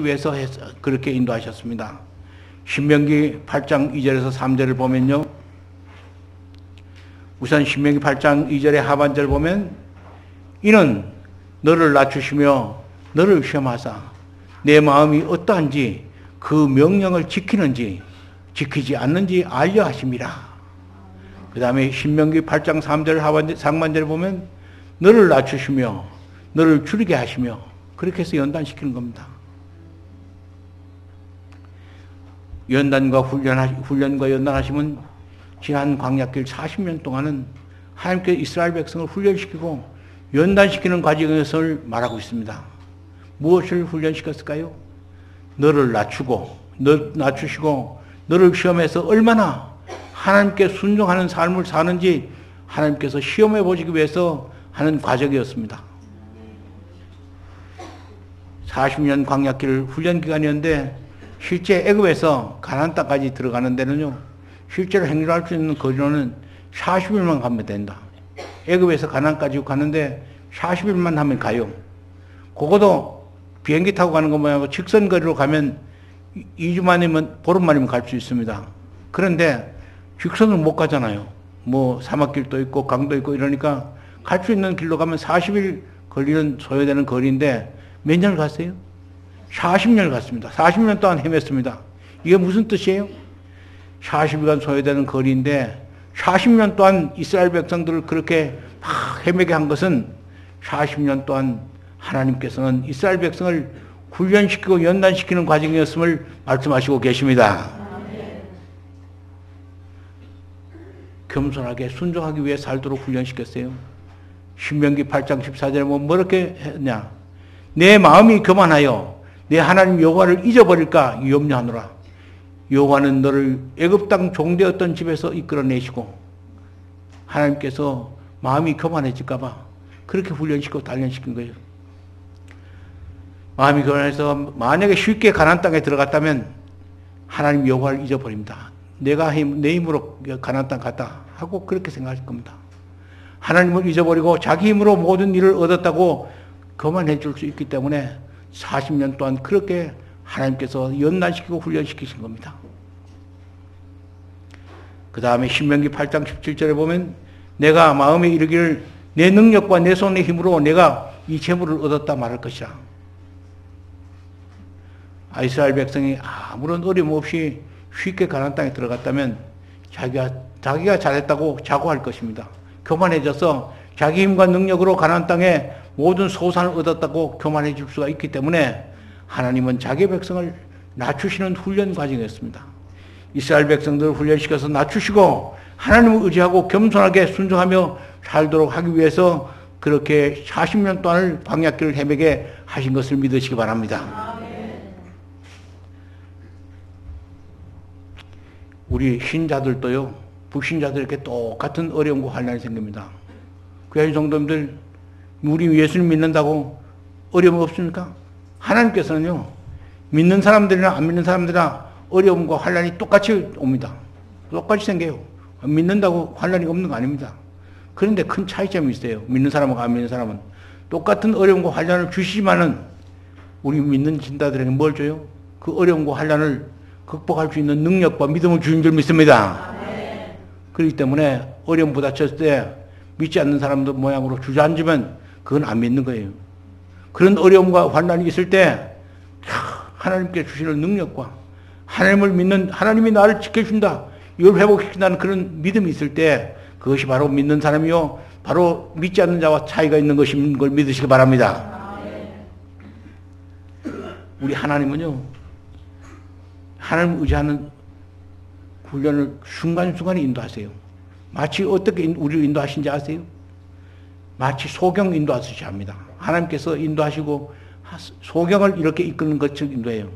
위해서 그렇게 인도하셨습니다. 신명기 8장 2절에서 3절을 보면요. 우선 신명기 8장 2절의 하반절을 보면 이는 너를 낮추시며 너를 시험하사 내 마음이 어떠한지 그 명령을 지키는지 지키지 않는지 알려 하심이라. 그 다음에 신명기 8장 3절 상반절을 보면 너를 낮추시며 너를 줄이게 하시며 그렇게 해서 연단시키는 겁니다. 훈련과 연단하시면 지난 광야길 40년 동안은 하나님께 이스라엘 백성을 훈련시키고 연단시키는 과정을 말하고 있습니다. 무엇을 훈련시켰을까요? 너를 낮추시고 너를 시험해서 얼마나 하나님께 순종하는 삶을 사는지 하나님께서 시험해 보시기 위해서 하는 과정이었습니다. 40년 광야길 훈련 기간이었는데 실제 애굽에서 가나안 땅까지 들어가는 데는요. 실제로 행렬할 수 있는 거리로는 40일만 가면 된다. 애굽에서 가나안까지 가는데 40일만 하면 가요. 그것도 비행기 타고 가는 것 모양이고 직선 거리로 가면 2주 만이면 보름 만이면 갈 수 있습니다. 그런데 직선으로 못 가잖아요. 뭐 사막길도 있고 강도 있고 이러니까 갈 수 있는 길로 가면 40일 걸리는 소요되는 거리인데 몇 년을 갔어요? 40년을 갔습니다. 40년 동안 헤맸습니다. 이게 무슨 뜻이에요? 40일간 소요되는 거리인데 40년 동안 이스라엘 백성들을 그렇게 막 헤매게 한 것은 40년 동안 하나님께서는 이스라엘 백성을 훈련시키고 연단시키는 과정이었음을 말씀하시고 계십니다. 겸손하게 순종하기 위해 살도록 훈련시켰어요. 신명기 8장 14절에 뭐 이렇게 했냐? 내 마음이 교만하여 내 하나님 여호와를 잊어버릴까 염려하노라. 여호와는 너를 애굽 땅 종되었던 집에서 이끌어내시고 하나님께서 마음이 교만해질까 봐 그렇게 훈련시키고 단련시킨 거예요. 마음이 교만해서 만약에 쉽게 가나안 땅에 들어갔다면 하나님 여호와를 잊어버립니다. 내가 내 힘으로 가나안 땅 갔다 하고 그렇게 생각할 겁니다. 하나님을 잊어버리고 자기 힘으로 모든 일을 얻었다고 교만해 줄 수 있기 때문에 40년 동안 그렇게 하나님께서 연단시키고 훈련시키신 겁니다. 그 다음에 신명기 8장 17절에 보면 내가 마음에 이르기를 내 능력과 내 손의 힘으로 내가 이 재물을 얻었다 말할 것이라. 이스라엘 백성이 아무런 어려움 없이 쉽게 가나안 땅에 들어갔다면 자기가 잘했다고 자고할 것입니다. 교만해져서 자기 힘과 능력으로 가나안 땅에 모든 소산을 얻었다고 교만해 줄 수가 있기 때문에 하나님은 자기 백성을 낮추시는 훈련 과정이었습니다. 이스라엘 백성들을 훈련시켜서 낮추시고 하나님을 의지하고 겸손하게 순종하며 살도록 하기 위해서 그렇게 40년 동안을 광야길을 헤매게 하신 것을 믿으시기 바랍니다. 우리 신자들도요, 불신자들에게 똑같은 어려움과 환난이 생깁니다. 교회 성도님들, 우리 예수님 믿는다고 어려움 없습니까? 하나님께서는요, 믿는 사람들이나 안 믿는 사람들이나 어려움과 환난이 똑같이 옵니다. 똑같이 생겨요. 믿는다고 환난이 없는 거 아닙니다. 그런데 큰 차이점이 있어요. 믿는 사람하고 안 믿는 사람은. 똑같은 어려움과 환난을 주시지만은 우리 믿는 신자들에게 뭘 줘요? 그 어려움과 환난을 극복할 수 있는 능력과 믿음을 주신 줄 믿습니다. 그렇기 때문에 어려움 부닥쳤을 때 믿지 않는 사람들 모양으로 주저앉으면 그건 안 믿는 거예요. 그런 어려움과 환난이 있을 때 하나님께 주시는 능력과 하나님을 믿는 하나님이 나를 지켜준다, 이걸 회복시킨다는 그런 믿음이 있을 때 그것이 바로 믿는 사람이요 바로 믿지 않는 자와 차이가 있는 것인 걸 믿으시기 바랍니다. 우리 하나님은요, 하나님을 의지하는 훈련을 순간순간에 인도하세요. 마치 어떻게 우리를 인도하신지 아세요? 마치 소경 인도하듯이 합니다. 하나님께서 인도하시고 소경을 이렇게 이끄는 것처럼 인도해요.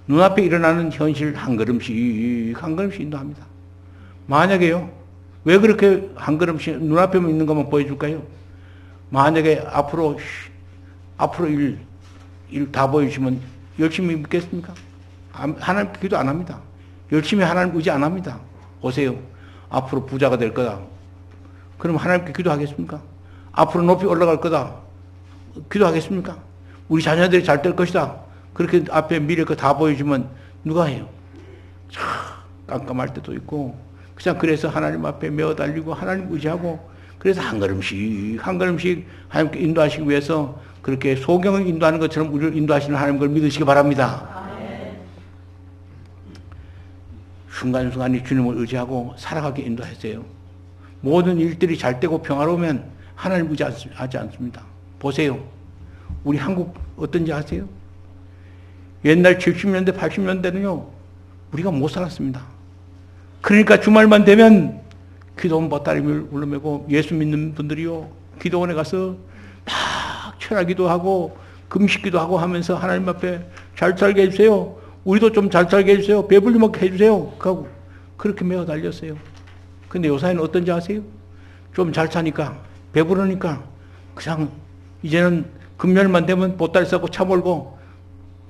눈앞에 일어나는 현실 한 걸음씩 인도합니다. 만약에요, 왜 그렇게 한 걸음씩 눈앞에 있는 것만 보여줄까요? 만약에 앞으로 일 다 보여주시면 열심히 믿겠습니까? 하나님 기도 안 합니다. 열심히 하나님 의지 안 합니다. 오세요. 앞으로 부자가 될 거다. 그럼 하나님께 기도하겠습니까? 앞으로 높이 올라갈 거다. 기도하겠습니까? 우리 자녀들이 잘 될 것이다. 그렇게 앞에 미래 거 다 보여주면 누가 해요? 참 깜깜할 때도 있고 그냥 그래서 하나님 앞에 메어 달리고 하나님 의지하고 그래서 한 걸음씩 한 걸음씩 하나님께 인도하시기 위해서 그렇게 소경을 인도하는 것처럼 우리를 인도하시는 하나님 걸 믿으시기 바랍니다. 순간순간이 주님을 의지하고 살아가게 인도하세요. 모든 일들이 잘 되고 평화로우면 하나님 의지하지 않습니다. 보세요. 우리 한국 어떤지 아세요? 옛날 70년대 80년대는요 우리가 못 살았습니다. 그러니까 주말만 되면 기도원 보따리를 울러매고 예수 믿는 분들이요 기도원에 가서 막 철학기도 하고 금식기도 하고 하면서 하나님 앞에 잘 살게 해주세요. 우리도 좀 잘 살게 해주세요. 배불리 먹게 해주세요. 하고 그렇게 매어 달렸어요. 근데 요사이는 어떤지 아세요? 좀 잘 사니까 배부르니까 그냥 이제는 금요일만 되면 보따리 싸고 차 몰고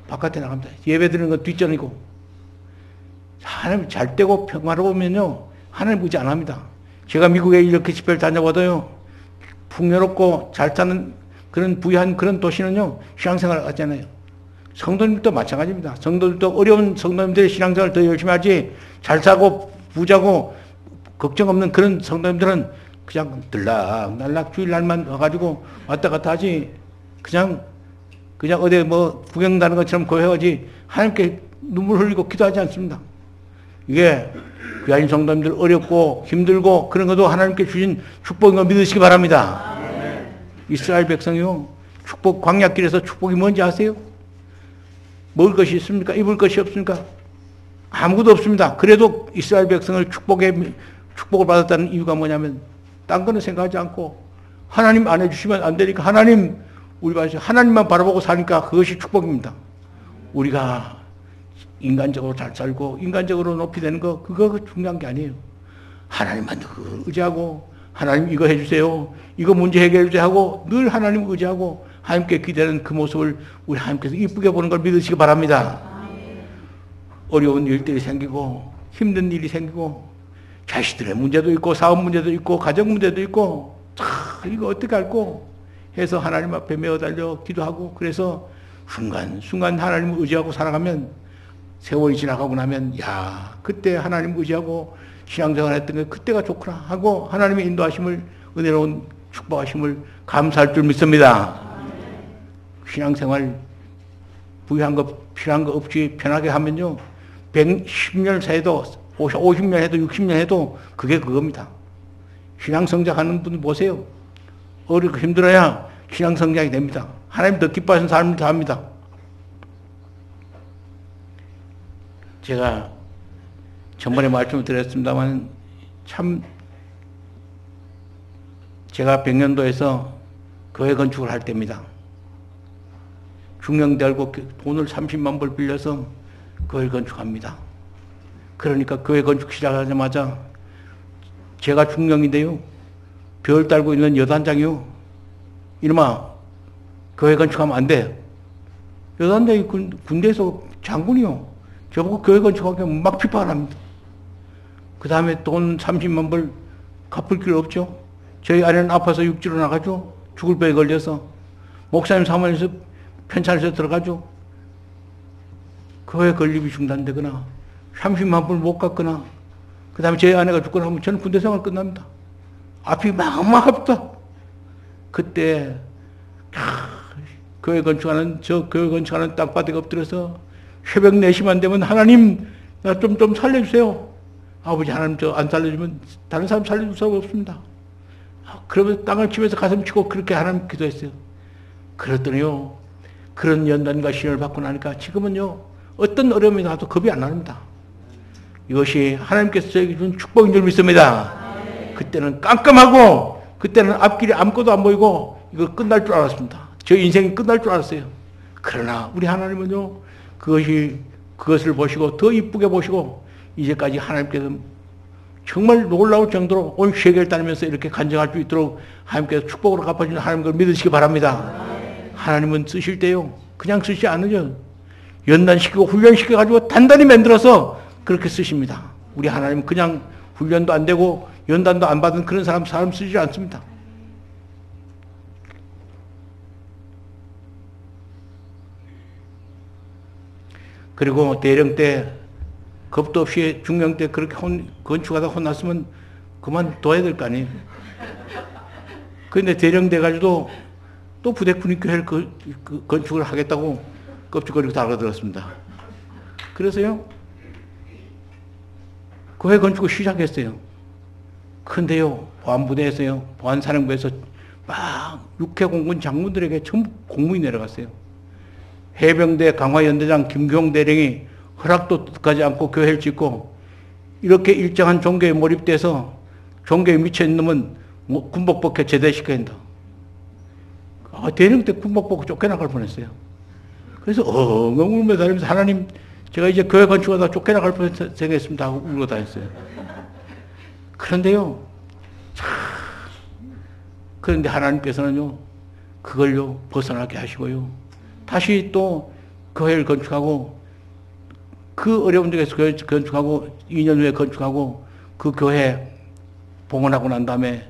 바깥에 나갑니다. 예배 드리는 건 뒷전이고 하나님 잘 되고 평화로우면요 하나님 의지 안 합니다. 제가 미국에 이렇게 집회를 다녀봐도요 풍요롭고 잘 사는 그런 부유한 그런 도시는요 신앙생활을 하잖아요. 성도님도 마찬가지입니다. 성도들도 어려운 성도님들의 신앙생활을 더 열심히 하지 잘 사고 부자고 걱정 없는 그런 성도님들은 그냥 들락날락 주일날만 와가지고 왔다 갔다 하지 그냥 어디 뭐 구경 가는 것처럼 고해하지 하나님께 눈물 흘리고 기도하지 않습니다. 이게 귀한 성도님들 어렵고 힘들고 그런 것도 하나님께 주신 축복인 거 믿으시기 바랍니다. 이스라엘 백성이요 축복 광야길에서 축복이 뭔지 아세요? 먹을 것이 있습니까? 입을 것이 없습니까? 아무것도 없습니다. 그래도 이스라엘 백성을 축복을 받았다는 이유가 뭐냐면 딴 거는 생각하지 않고 하나님 안 해주시면 안 되니까 하나님 우리 하나님만 바라보고 사니까 그것이 축복입니다. 우리가 인간적으로 잘 살고 인간적으로 높이 되는 거 그거 중요한 게 아니에요. 하나님만 의지하고 하나님 이거 해주세요. 이거 문제 해결해 주세요 하고 늘 하나님 의지하고 하나님께 기대는 그 모습을 우리 하나님께서 이쁘게 보는 걸 믿으시기 바랍니다. 어려운 일들이 생기고 힘든 일이 생기고 자식들의 문제도 있고 사업 문제도 있고 가정 문제도 있고 이거 어떻게 할꼬 해서 하나님 앞에 메어 달려 기도하고 그래서 순간순간 하나님을 의지하고 살아가면 세월이 지나가고 나면 야 그때 하나님 의지하고 신앙생활 했던 게 그때가 좋구나 하고 하나님의 인도하심을 은혜로운 축복하심을 감사할 줄 믿습니다. 신앙생활 부유한 거 필요한 거 없이 편하게 하면요 110년 해도 50년 해도 60년 해도 그게 그겁니다. 신앙 성장하는 분 보세요. 어렵고 힘들어야 신앙 성장이 됩니다. 하나님 더 기뻐하시는 삶을 더 합니다. 제가 전번에 말씀을 드렸습니다만 참 제가 백년도에서 교회 건축을 할 때입니다. 중령대고 돈을 30만 불 빌려서 교회 건축합니다. 그러니까 교회 건축 시작하자마자 제가 중령인데요. 별 달고 있는 여단장이요. 이놈아 교회 건축하면 안 돼. 여단장이 군대에서 장군이요. 저보고 교회 건축하게 막 비판을 합니다. 그 다음에 돈 30만 불 갚을 길 없죠. 저희 아내는 아파서 육지로 나가죠. 죽을 병에 걸려서 목사님 사무실에서 편찬해서 들어가죠. 교회 건립이 중단되거나 30만 불 못 갚거나 그 다음에 제 아내가 죽거나 하면 저는 군대 생활 끝납니다. 앞이 막막합니다. 그때 교회 건축하는 땅바닥에 엎드려서 새벽 4시만 되면 하나님 나 좀 살려주세요. 아버지 하나님 저 안 살려주면 다른 사람 살려줄 사람 없습니다. 그러면서 땅을 치면서 가슴 치고 그렇게 하나님 기도했어요. 그랬더니요 그런 연단과 시련을 받고 나니까 지금은요 어떤 어려움이 나도 겁이 안 납니다. 이것이 하나님께서 저에게 준 축복인 줄 믿습니다. 그때는 깜깜하고 그때는 앞길이 아무것도 안 보이고 이거 끝날 줄 알았습니다. 저 인생이 끝날 줄 알았어요. 그러나 우리 하나님은요 그것을 보시고 더 이쁘게 보시고 이제까지 하나님께서 정말 놀라울 정도로 온 세계를 다니면서 이렇게 간증할 수 있도록 하나님께서 축복으로 갚아주는 하나님 걸 믿으시기 바랍니다. 하나님은 쓰실 때요 그냥 쓰지 않으죠. 연단시키고 훈련시켜가지고 단단히 만들어서 그렇게 쓰십니다. 우리 하나님은 그냥 훈련도 안 되고 연단도 안 받은 그런 사람 쓰지 않습니다. 그리고 대령 때 겁도 없이 중령 때 그렇게 건축하다 혼났으면 그만둬야 될 거 아니에요. 그런데 대령 돼가지고 또 부대꾼인교회를 건축을 하겠다고 껍질거리고 달아들었습니다. 그래서요, 교회 건축을 시작했어요. 근데요, 보안부대에서요, 보안사령부에서 막 육해공군 장군들에게 전부 공문이 내려갔어요. 해병대 강화연대장 김규홍 대령이 허락도 듣지 않고 교회를 짓고 이렇게 일정한 종교에 몰입돼서 종교에 미쳐있는 놈은 군복 벗겨 제대시켜야 한다. 대령 때 군복 벗고 쫓겨나갈 뻔했어요. 그래서 엉엉 울며 다니면서 하나님, 제가 이제 교회 건축하다 쫓겨나갈 뻔 생겼습니다 하고 울고 다녔어요. 그런데요, 그런데 하나님께서는요, 그걸요, 벗어나게 하시고요, 다시 또 교회를 건축하고, 그 어려운 데에서 교회 건축하고, 2년 후에 건축하고, 그 교회 봉헌하고 난 다음에,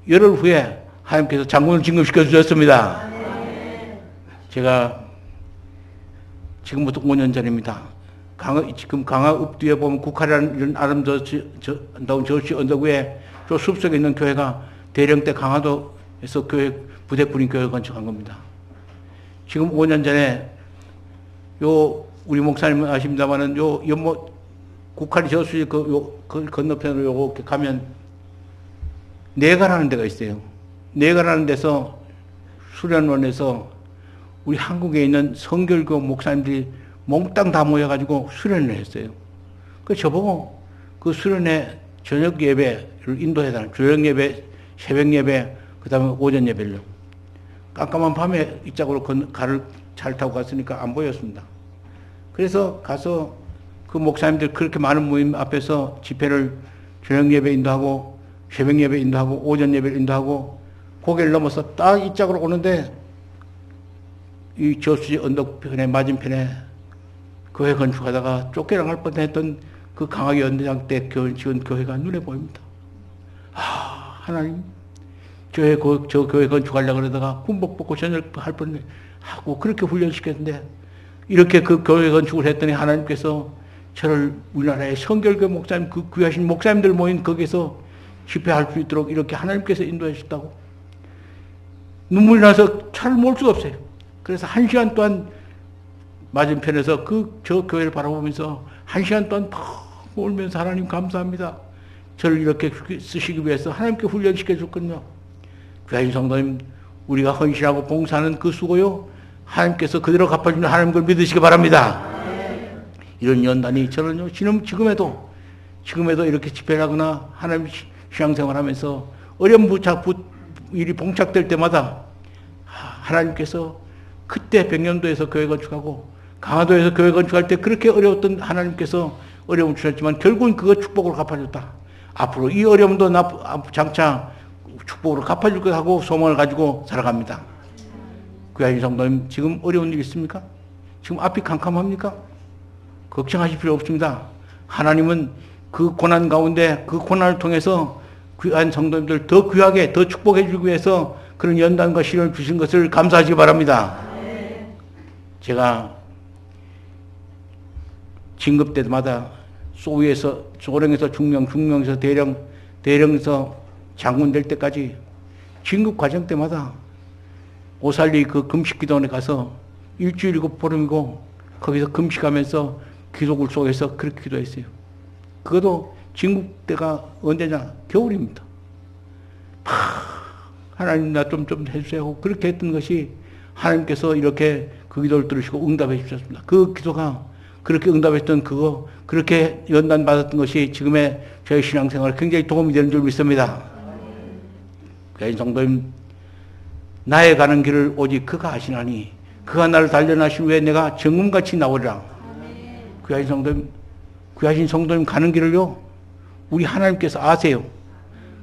열흘 후에 하나님께서 장군을 진급시켜 주셨습니다. 제가 지금부터 5년 전입니다. 지금 강화 읍 뒤에 보면 국화라는 이런 아름다운 저수 언덕 위에 저 숲속에 있는 교회가 대령 때 강화도에서 교회 부대꾼인 교회 건축한 겁니다. 지금 5년 전에 우리 목사님은 아십니다만은 연못 국화리 저수 그 건너편으로 이렇게 가면 내가라는 데가 있어요. 내가라는 데서 수련원에서 우리 한국에 있는 성결교 목사님들이 몽땅 다 모여가지고 수련을 했어요. 그 저보고 그 수련회 저녁 예배를 인도해달라는, 저녁 예배, 새벽 예배, 그 다음에 오전 예배를. 깜깜한 밤에 이 짝으로 가를 잘 타고 갔으니까 안 보였습니다. 그래서 가서 그 목사님들 그렇게 많은 모임 앞에서 집회를 저녁 예배 인도하고, 새벽 예배 인도하고, 오전 예배 인도하고, 고개를 넘어서 딱 이 짝으로 오는데, 이 저수지 언덕편에 맞은편에 교회 건축하다가 쫓겨나갈 뻔했던 그 강화교 연대장 때 지은 교회가 눈에 보입니다. 하나님, 저 교회 건축하려고 그러다가 군복 벗고 전역할 뻔하고 그렇게 훈련시켰는데, 이렇게 그 교회 건축을 했더니 하나님께서 저를 우리나라의 성결교 목사님, 그 귀하신 목사님들 모인 거기서 집회할 수 있도록 이렇게 하나님께서 인도해 주셨다고. 눈물이 나서 차를 몰 수가 없어요. 그래서 1시간 동안 맞은편에서 저 교회를 바라보면서 1시간 동안 막 울면서 하나님 감사합니다. 저를 이렇게 쓰시기 위해서 하나님께 훈련시켜 줬거든요. 귀하신 성도님, 우리가 헌신하고 봉사하는 그 수고요, 하나님께서 그대로 갚아주는 하나님 걸 믿으시기 바랍니다. 이런 연단이 저는요, 지금에도 이렇게 집회를 하거나 하나님 신앙생활 하면서 어려운 일이 봉착될 때마다 하나님께서 그때 백년도에서 교회 건축하고 강화도에서 교회 건축할 때 그렇게 어려웠던 하나님께서 어려움을 주셨지만 결국은 그거 축복으로 갚아줬다. 앞으로 이 어려움도 장차 축복으로 갚아줄 것 하고 소망을 가지고 살아갑니다. 귀하신 성도님, 지금 어려운 일 있습니까? 지금 앞이 캄캄합니까? 걱정하실 필요 없습니다. 하나님은 그 고난 가운데 그 고난을 통해서 귀한 성도님들 더 귀하게 더 축복해 주기 위해서 그런 연단과 시련을 주신 것을 감사하시기 바랍니다. 제가 진급 때마다 소령에서 중령, 중령에서 대령, 대령에서 장군 될 때까지 진급 과정 때마다 오살리 그 금식기도원에 가서 일주일이고 보름이고 거기서 금식하면서 기도굴 속에서 그렇게 기도했어요. 그것도 진급 때가 언제냐? 겨울입니다. 하나님 나 좀 해주세요. 그렇게 했던 것이 하나님께서 이렇게 그 기도를 들으시고 응답해 주셨습니다. 그 기도가 그렇게 응답했던 그거, 그렇게 연단 받았던 것이 지금의 저희 신앙생활에 굉장히 도움이 되는 줄 믿습니다. 귀하신 성도님, 나의 가는 길을 오직 그가 아시나니 그가 나를 단련하신 후에 내가 정금같이 나오리라. 귀하신 성도님 가는 길을요, 우리 하나님께서 아세요.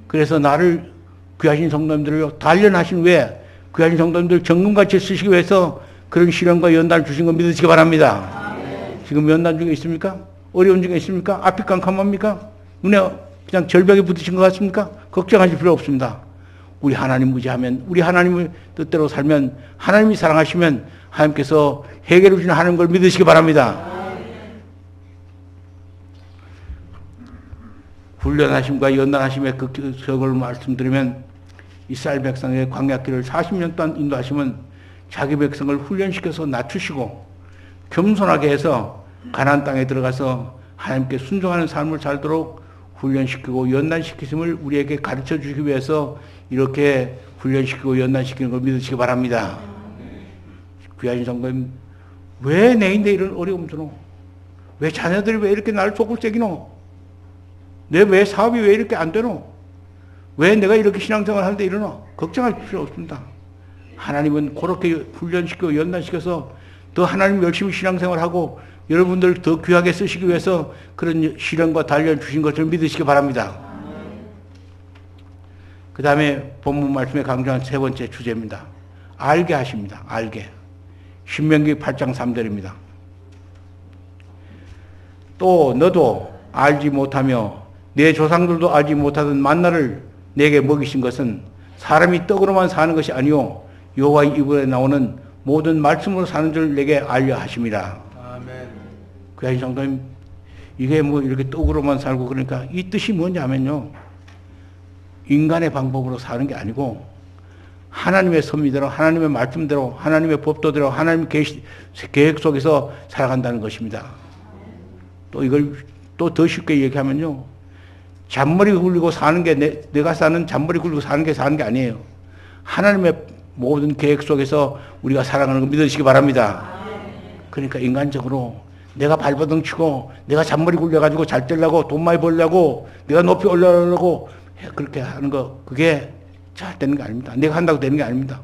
그래서 나를 귀하신 성도님들을요, 단련하신 후에 귀하신 성도님들 정금같이 쓰시기 위해서 그런 시련과 연단을 주신 거 믿으시기 바랍니다. 지금 연단 중에 있습니까? 어려운 중에 있습니까? 앞이 깜깜합니까? 눈에 그냥 절벽에 붙으신 것 같습니까? 걱정하실 필요 없습니다. 우리 하나님 의지하면, 우리 하나님의 뜻대로 살면, 하나님이 사랑하시면 하나님께서 해결해 주시는 하나님 걸 믿으시기 바랍니다. 훈련하심과 연단하심의 그 적을 말씀드리면, 이스라엘 백성의 광야길을 40년 동안 인도하시면 자기 백성을 훈련시켜서 낮추시고 겸손하게 해서 가나안 땅에 들어가서 하나님께 순종하는 삶을 살도록 훈련시키고 연단시키심을 우리에게 가르쳐 주기 위해서 이렇게 훈련시키고 연단시키는 걸 믿으시기 바랍니다. 귀하신 성도님, 왜 내인데 이런 어려움 주노? 왜 자녀들이 왜 이렇게 나를 속을 새기노? 내 왜 사업이 왜 이렇게 안 되노? 왜 내가 이렇게 신앙생활 하는데 이러노? 걱정할 필요 없습니다. 하나님은 그렇게 훈련시키고 연단시켜서 더 하나님 열심히 신앙생활하고 여러분들 더 귀하게 쓰시기 위해서 그런 시련과 단련 주신 것을 믿으시기 바랍니다. 그 다음에 본문 말씀에 강조한 세 번째 주제입니다. 알게 하십니다. 알게. 신명기 8장 3절입니다. 또 너도 알지 못하며 내 조상들도 알지 못하던 만나를 내게 먹이신 것은 사람이 떡으로만 사는 것이 아니요 여호와의 입에 나오는 모든 말씀으로 사는 줄 내게 알려 하심이라. 아멘. 귀하신 성도님, 이게 뭐 이렇게 떡으로만 살고 그러니까 이 뜻이 뭐냐면요, 인간의 방법으로 사는 게 아니고 하나님의 섭리대로, 하나님의 말씀대로, 하나님의 법도대로, 하나님의 계획 속에서 살아간다는 것입니다. 또 이걸 또 더 쉽게 얘기하면요, 잔머리 굴리고 사는 게 내가 사는 잔머리 굴리고 사는 게 아니에요. 하나님의 모든 계획 속에서 우리가 살아가는 거 믿으시기 바랍니다. 그러니까 인간적으로 내가 발버둥 치고 내가 잔머리 굴려가지고 잘 되려고 돈 많이 벌려고 내가 높이 올라가려고 그렇게 하는 거, 그게 잘 되는 게 아닙니다. 내가 한다고 되는 게 아닙니다.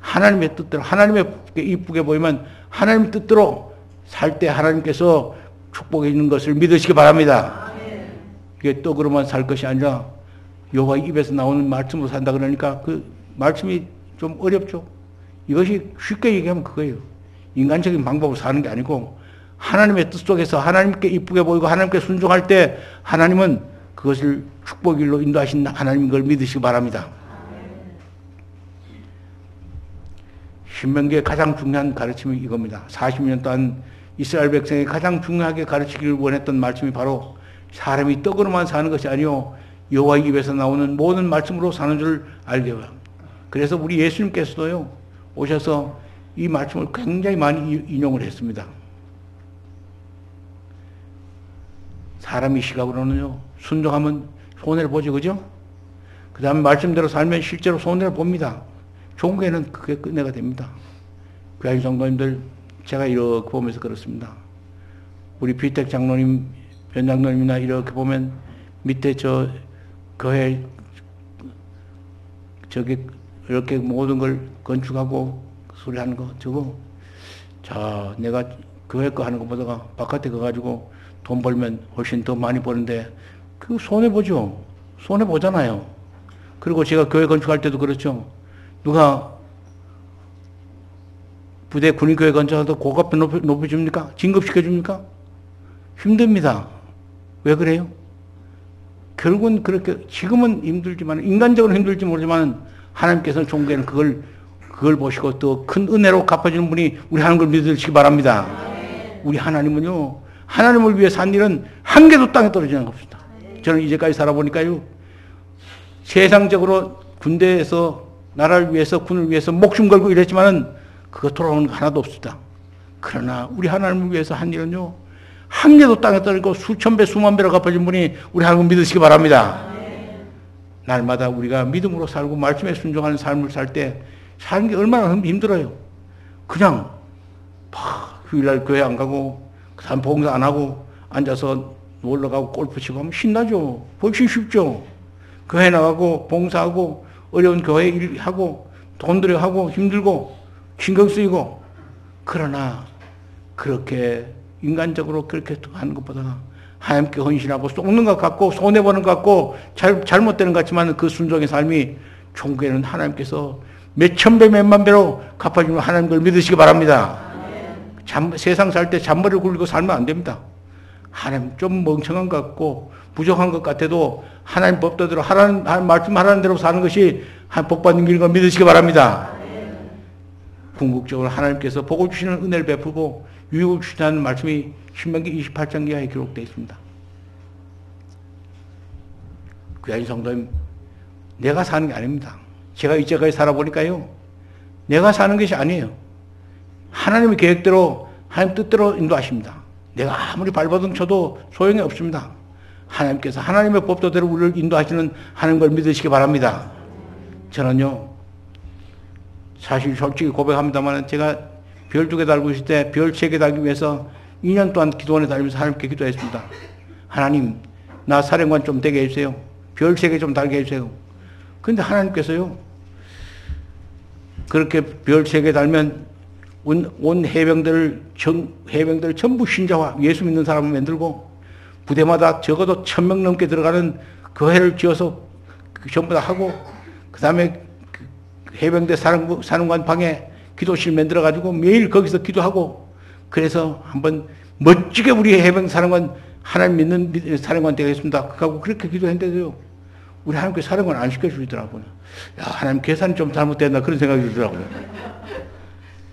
하나님의 뜻대로, 하나님의 이쁘게 보이면 하나님의 뜻대로 살 때 하나님께서 축복해 주는 것을 믿으시기 바랍니다. 이게 떡으로만 살 것이 아니라 여호와의 입에서 나오는 말씀으로 산다 그러니까 그 말씀이 좀 어렵죠. 이것이 쉽게 얘기하면 그거예요. 인간적인 방법으로 사는 게 아니고 하나님의 뜻 속에서 하나님께 이쁘게 보이고 하나님께 순종할 때 하나님은 그것을 축복의 길로 인도하신 하나님인 걸 믿으시기 바랍니다. 신명기의 가장 중요한 가르침이 이겁니다. 40년 동안 이스라엘 백성이 가장 중요하게 가르치기를 원했던 말씀이 바로 사람이 떡으로만 사는 것이 아니요 여호와의 입에서 나오는 모든 말씀으로 사는 줄 알게 합니다. 그래서 우리 예수님께서도요 오셔서 이 말씀을 굉장히 많이 인용을 했습니다. 사람이 시각으로는요 순종하면 손해를 보죠, 그죠? 그 다음에 말씀대로 살면 실제로 손해를 봅니다. 종교에는 그게 끝내가 됩니다. 귀하신 성도님들, 제가 이렇게 보면서 그렇습니다. 우리 비택 장로님, 변 장로님이나 이렇게 보면 밑에 저 교회 저기 이렇게 모든 걸 건축하고 소리 하는 거 저거, 자 내가 교회 거 하는 것보다 바깥에 가가지고 돈 벌면 훨씬 더 많이 버는데 그 손해 보죠. 손해 보잖아요. 그리고 제가 교회 건축할 때도 그렇죠. 누가 부대 군인교회 건축해서 고급비 높여줍니까? 진급시켜줍니까? 힘듭니다. 왜 그래요? 결국은 그렇게, 지금은 힘들지만, 인간적으로 힘들지 모르지만, 하나님께서는 종교에는 그걸 보시고 또 큰 은혜로 갚아주는 분이 우리 하는 걸 믿으시기 바랍니다. 우리 하나님은요, 하나님을 위해 산 일은 한 개도 땅에 떨어지지 않습니다. 저는 이제까지 살아보니까요, 세상적으로 군대에서 나라를 위해서, 군을 위해서 목숨 걸고 이랬지만은 그거 돌아오는 거 하나도 없습니다. 그러나 우리 하나님을 위해서 한 일은요, 한 개도 땅에 떨어지고 수천 배, 수만 배로 갚아준 분이 우리 하나님 믿으시기 바랍니다. 날마다 우리가 믿음으로 살고 말씀에 순종하는 삶을 살 때 사는 게 얼마나 힘들어요. 그냥 휴일날 교회 안 가고 그 다음 봉사 안 하고 앉아서 놀러 가고 골프 치고 하면 신나죠. 훨씬 쉽죠. 교회 나가고 봉사하고 어려운 교회 일하고 돈 들여하고 힘들고 신경 쓰이고, 그러나 그렇게 인간적으로 그렇게 하는 것보다 하나님께 헌신하고 쏟는 것 같고 손해보는 것 같고 잘못되는 것 같지만 그 순종의 삶이 종교에는 하나님께서 몇천 배 몇만 배로 갚아주는 하나님 걸 믿으시기 바랍니다. 세상 살 때 잔머리를 굴리고 살면 안 됩니다. 하나님 좀 멍청한 것 같고 부족한 것 같아도 하나님 법도대로 하나님 말씀하라는 대로 사는 것이 복받는 길인 걸 믿으시기 바랍니다. 궁극적으로 하나님께서 복을 주시는 은혜를 베푸고 유익을 주시다는 말씀이 신명기 28장 이하에 기록되어 있습니다. 귀하신 성도님, 내가 사는 게 아닙니다. 제가 이제까지 살아보니까요, 내가 사는 것이 아니에요. 하나님의 계획대로 하나님 뜻대로 인도하십니다. 내가 아무리 발버둥 쳐도 소용이 없습니다. 하나님께서 하나님의 법도대로 우리를 인도하시는 하나님을 믿으시기 바랍니다. 저는요, 사실 솔직히 고백합니다만 제가 별 2개 달고 있을 때 별 3개 달기 위해서 2년 동안 기도원에 다니면서 하나님께 기도했습니다. 하나님, 나 사령관 좀 되게 해주세요. 별 3개 좀 달게 해주세요. 그런데 하나님께서요, 그렇게 별 3개 달면 온 해병들을 전부 신자와 예수 믿는 사람을 만들고 부대마다 적어도 1000명 넘게 들어가는 교회를 지어서 전부 다 하고, 그 다음에 해병대 사령관 방에 기도실 만들어가지고 매일 거기서 기도하고, 그래서 한번 멋지게 우리 해병 사령관 하나님 믿는 사령관 되겠습니다. 하고 그렇게 기도했는데도요, 우리 하나님께 사령관 안 시켜주시더라고요. 야, 하나님 계산이 좀 잘못됐나 그런 생각이 들더라고요.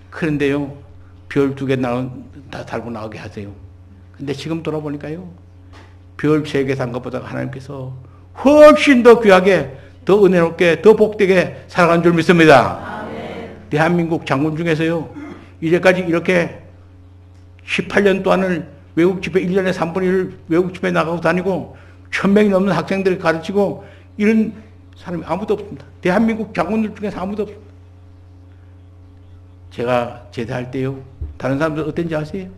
그런데요, 별 2개 다 달고 나오게 하세요. 근데 지금 돌아보니까요, 별 3개 단 것보다 하나님께서 훨씬 더 귀하게, 더 은혜롭게, 더 복되게 살아간 줄 믿습니다. 아멘. 대한민국 장군 중에서요, 이제까지 이렇게 18년 동안을 외국 집회 1년에 3분의 1 외국 집회 나가고 다니고 1000명이 넘는 학생들을 가르치고 이런 사람이 아무도 없습니다. 대한민국 장군들 중에서 아무도 없습니다. 제가 제대할 때요, 다른 사람들 어땠는지 아세요?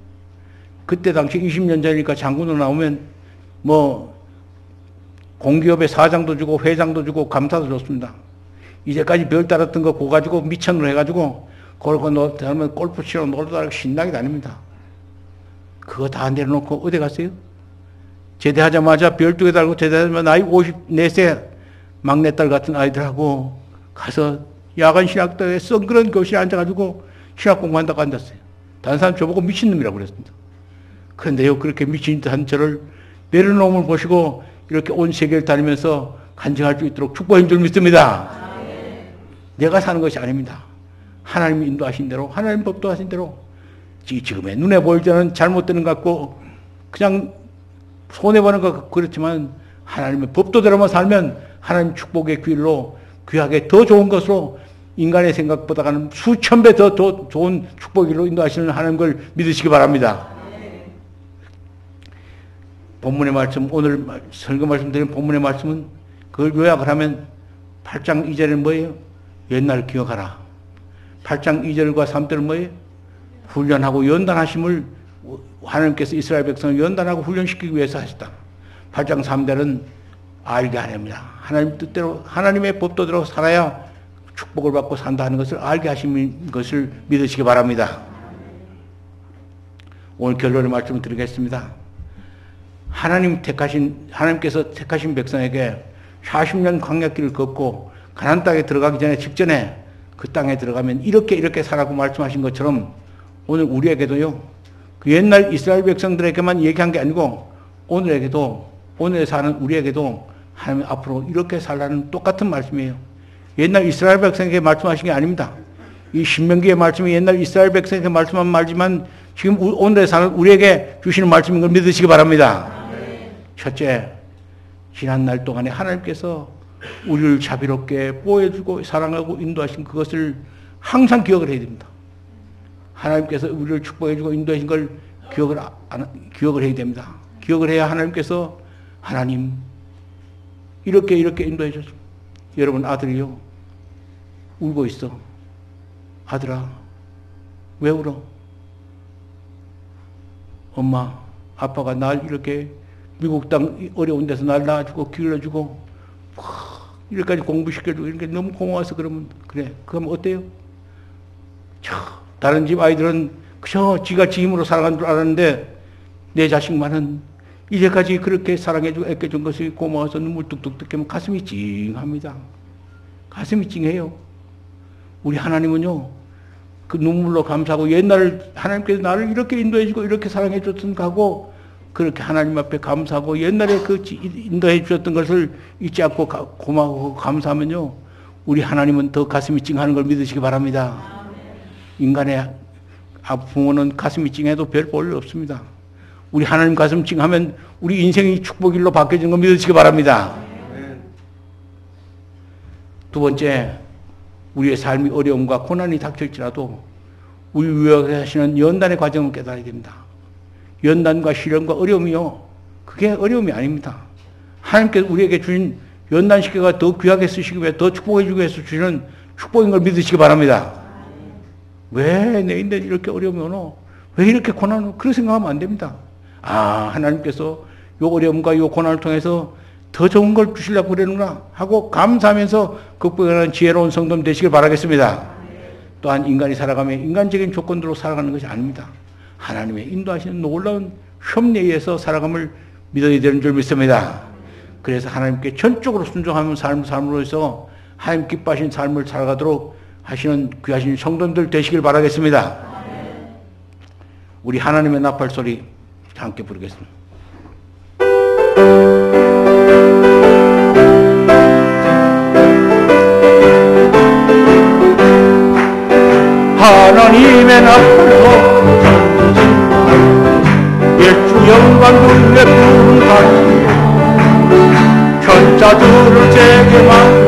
그때 당시 20년 전이니까 장군으로 나오면 뭐 공기업의 사장도 주고 회장도 주고 감사도 줬습니다. 이제까지 별 달았던 거 그거 가지고 미천으로 해가지고 그걸 다음에 골프 치러 놀다 신나게 다닙니다. 그거 다 내려놓고 어디 갔어요? 제대하자마자 별 2개 달고 제대하자마자 나이 54세 막내딸 같은 아이들하고 가서 야간 신학교에 썬그런 교실에 앉아가지고 신학 공부한다고 앉았어요. 다른 사람 저보고 미친놈이라고 그랬습니다. 그런데요, 그렇게 미친 듯한 저를 내려놓음을 보시고 이렇게 온 세계를 다니면서 간증할 수 있도록 축복인 줄 믿습니다. 내가 사는 것이 아닙니다. 하나님이 인도하신 대로, 하나님 법도하신 대로, 지금의 눈에 보일 때는 잘못되는 것 같고 그냥 손해보는 것 같고 그렇지만 하나님의 법도대로만 살면 하나님 축복의 길로 귀하게 더 좋은 것으로 인간의 생각보다는 수천 배 더 좋은 축복의 길로 인도하시는 하나님을 믿으시기 바랍니다. 본문의 말씀, 오늘 설교 말씀드린 본문의 말씀은 그걸 요약을 하면 8장 2절은 뭐예요? 옛날 기억하라. 8장 2절과 3절은 뭐예요? 훈련하고 연단하심을 하나님께서 이스라엘 백성을 연단하고 훈련시키기 위해서 하셨다. 8장 3절은 알게 하렵니다. 하나님 뜻대로 하나님의 법도대로 살아야 축복을 받고 산다 하는 것을 알게 하신 것을 믿으시기 바랍니다. 오늘 결론의 말씀을 드리겠습니다. 하나님께서 택하신 백성에게 40년 광야길을 걷고 가나안 땅에 들어가기 전에 직전에 그 땅에 들어가면 이렇게 살라고 말씀하신 것처럼 오늘 우리에게도요, 그 옛날 이스라엘 백성들에게만 얘기한 게 아니고 오늘에 사는 우리에게도 하나님 앞으로 이렇게 살라는 똑같은 말씀이에요. 옛날 이스라엘 백성에게 말씀하신 게 아닙니다. 이 신명기의 말씀이 옛날 이스라엘 백성에게 말씀한 말이지만 지금 오늘에 사는 우리에게 주시는 말씀인 걸 믿으시기 바랍니다. 첫째, 지난 날 동안에 하나님께서 우리를 자비롭게 보호해주고 사랑하고 인도하신 그것을 항상 기억을 해야 됩니다. 하나님께서 우리를 축복해주고 인도하신 걸 기억을 해야 됩니다. 기억을 해야 하나님께서 하나님 이렇게 인도해 줬습니다. 여러분 아들이요 울고 있어. 아들아 왜 울어? 엄마 아빠가 날 이렇게 미국 땅 어려운 데서 날 낳아주고 길러주고 이렇게까지 공부시켜주고 이렇게 너무 고마워서 그러면 그래. 그럼 어때요? 다른 집 아이들은 그저 지가 지 힘으로 살아간 줄 알았는데 내 자식만은 이제까지 그렇게 사랑해주고 애껴준 것이 고마워서 눈물 뚝뚝 뜯기면 가슴이 찡합니다. 가슴이 찡해요. 우리 하나님은요 그 눈물로 감사하고 옛날 하나님께서 나를 이렇게 인도해주고 이렇게 사랑해줬던 하고 그렇게 하나님 앞에 감사하고 옛날에 그 인도해 주셨던 것을 잊지 않고 고마워 감사하면요, 우리 하나님은 더 가슴이 찡하는 걸 믿으시기 바랍니다. 인간의 부모는 가슴이 찡해도 별 볼 없습니다. 우리 하나님 가슴 찡하면 우리 인생이 축복일로 바뀌어지는 걸 믿으시기 바랍니다. 두 번째, 우리의 삶이 어려움과 고난이 닥칠지라도 우리 위에 하시는 연단의 과정을 깨달아야 됩니다. 연단과 시련과 어려움이요, 그게 어려움이 아닙니다. 하나님께서 우리에게 주신 연단시켜가 더 귀하게 쓰시기 위해 더 축복해 주기 위해서 주시는 축복인 걸 믿으시기 바랍니다. 왜 내 인생에 이렇게 어려움이 오노? 왜 이렇게 고난을 오노? 그런 생각하면 안 됩니다. 아, 하나님께서 이 어려움과 이 고난을 통해서 더 좋은 걸 주시려고 그러는구나 하고 감사하면서 극복하는 지혜로운 성도님 되시길 바라겠습니다. 또한 인간이 살아가며 인간적인 조건들로 살아가는 것이 아닙니다. 하나님의 인도하시는 놀라운 섭리에 의해서 살아감을 믿어야 되는 줄 믿습니다. 그래서 하나님께 전적으로 순종하는 삶으로 해서 하나님 기뻐하신 삶을 살아가도록 하시는 귀하신 성도님들 되시길 바라겠습니다. 우리 하나님의 나팔 소리 함께 부르겠습니다. 하나님의 나팔로 일주 영광 눈에 부른 달 천자들을 제게 만